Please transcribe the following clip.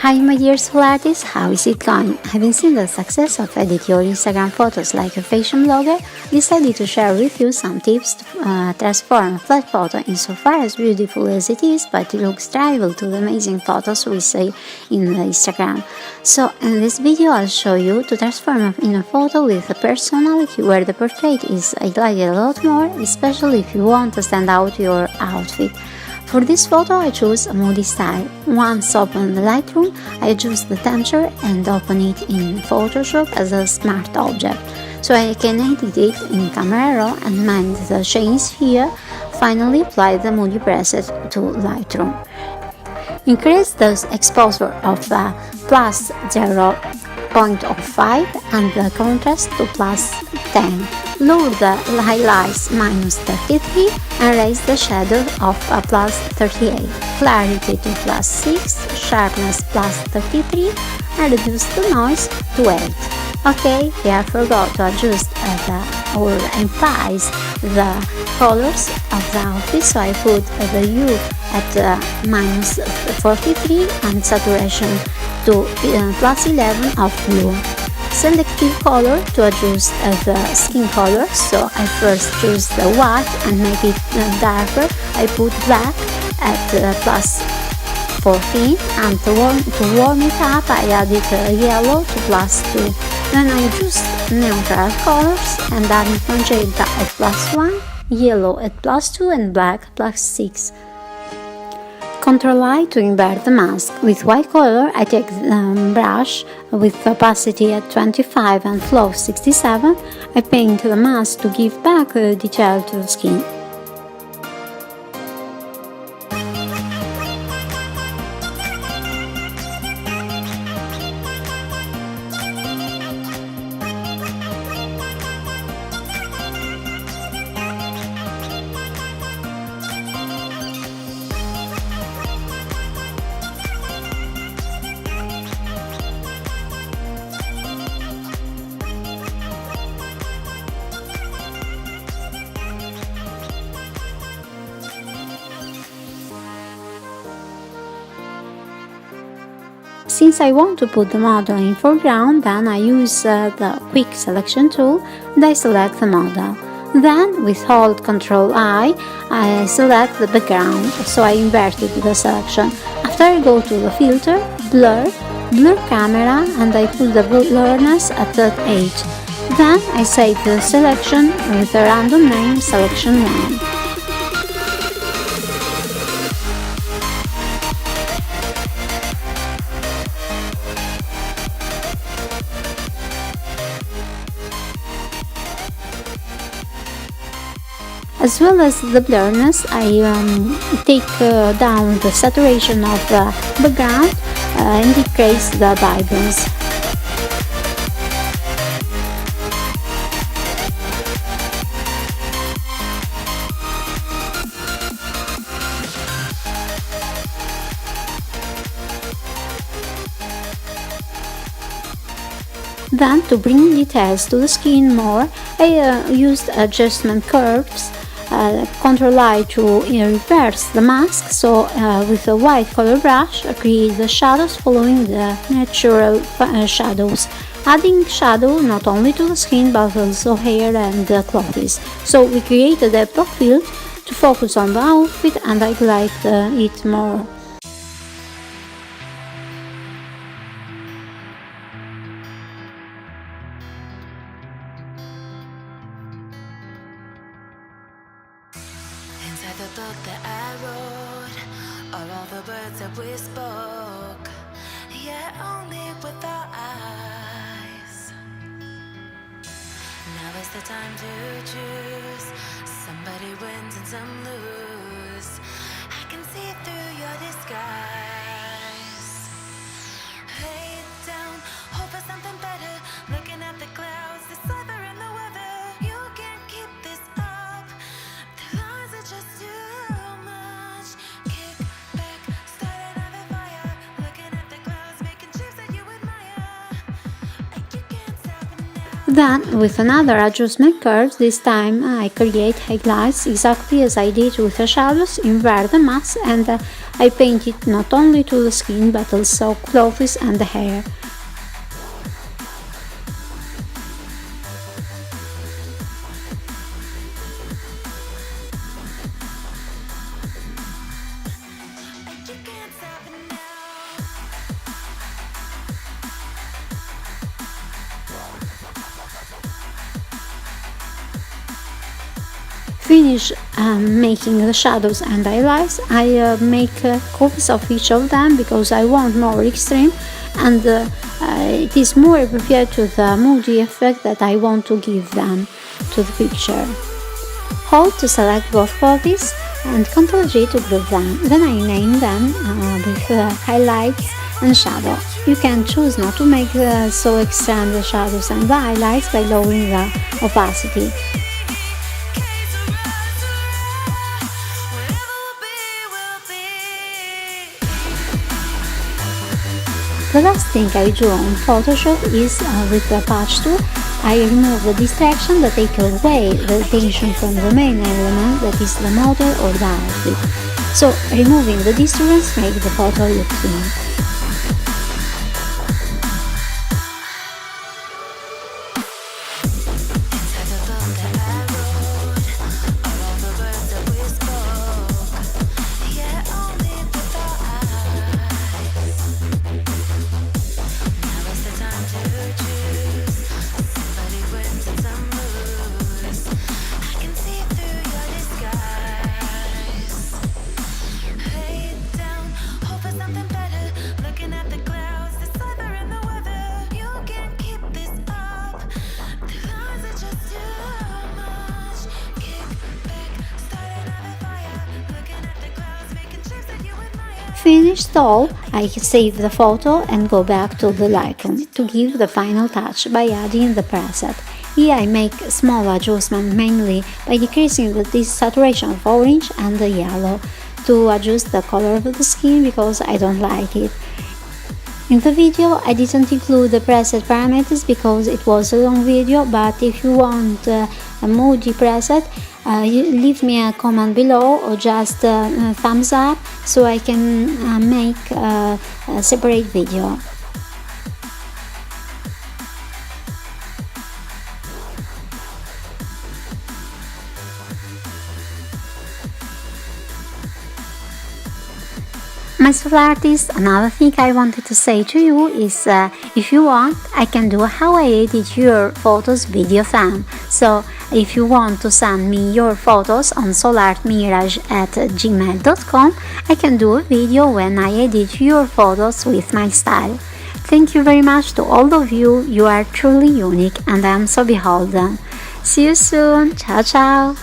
Hi my dear soul artists, how is it going? Having seen the success of editing your Instagram photos like a fashion blogger, decided to share with you some tips to transform a flat photo insofar as beautiful as it is, but it looks rival to the amazing photos we see in Instagram. So in this video I'll show you to transform in a photo with a personality where the portrait is highlighted a lot more, especially if you want to stand out your outfit. For this photo I chose a Moody style. Once open the Lightroom, I adjust the temperature and open it in Photoshop as a smart object, so I can edit it in Camera Raw and manage the shades here. Finally apply the Moody preset to Lightroom. Increase the exposure of plus 0.05 and the contrast to plus 10. Lower the highlights minus 33 and raise the shadow of plus 38, clarity to plus 6, sharpness plus 33 and reduce the noise to 8. Okay, here I forgot to adjust or emphasize the colors of the outfit, so I put the hue at minus 43 and saturation to plus 11 of blue. Selective color to adjust the skin color, so I first choose the white and make it darker. I put black at plus 14 and to warm it up I added yellow to plus 2. Then I adjust neutral colors and added magenta at plus 1, yellow at plus 2 and black at plus 6. Control I to invert the mask. With white color I take the brush with opacity at 25 and flow 67. I paint the mask to give back detail to the skin. Since I want to put the model in foreground, then I use the quick selection tool and I select the model. Then with hold Ctrl I select the background, so I inverted the selection. After I go to the filter, blur camera and I put the blurriness at 8. Then I save the selection with a random name selection 1. As well as the blurriness, I take down the saturation of the background and decrease the vibrance. Then, to bring details to the skin more, I used adjustment curves. Ctrl I to reverse the mask, so with a white color brush I create the shadows following the natural shadows, adding shadow not only to the skin but also hair and clothes. So we create a depth of field to focus on the outfit and highlight it more. Inside the book that I wrote are all the words that we spoke, yet only with our eyes. Now is the time to choose. Somebody wins and some lose. I can see through your disguise. Lay it down, hope for something better. Looking at the clouds, decipher in the weather. You can't keep this up. The lies are just too much. Kick back, start another fire. Looking at the clouds, making shapes that you admire. You can't stop now. Then, with another adjustment curve, this time I create highlights exactly as I did with the shadows, invert the mask and I painted not only to the skin but also clothes and the hair. You can't stop it now. Finish making the shadows and highlights. I make copies of each of them because I want more extreme, and it is more appropriate to the moody effect that I want to give them to the picture. Hold to select both copies and Ctrl G to group them. Then I name them with highlights and shadow. You can choose not to make so extreme the shadows and the highlights by lowering the opacity. The last thing I do on Photoshop is with the patch tool, I remove the distraction that take away the attention from the main element, that is the model or the outfit. So removing the disturbance makes the photo look clean. Finished all, I save the photo and go back to the Lightroom to give the final touch by adding the preset. Here I make small adjustments, mainly by decreasing the saturation of orange and the yellow to adjust the color of the skin because I don't like it. In the video I didn't include the preset parameters because it was a long video, but if you want a moody preset, leave me a comment below or just a thumbs up so I can make a separate video. My soul artist, another thing I wanted to say to you is if you want, I can do how I edit your photos video fan. So if you want to send me your photos on soulartmirage@gmail.com, I can do a video when I edit your photos with my style. Thank you very much to all of you, you are truly unique and I am so beholden. See you soon, ciao ciao!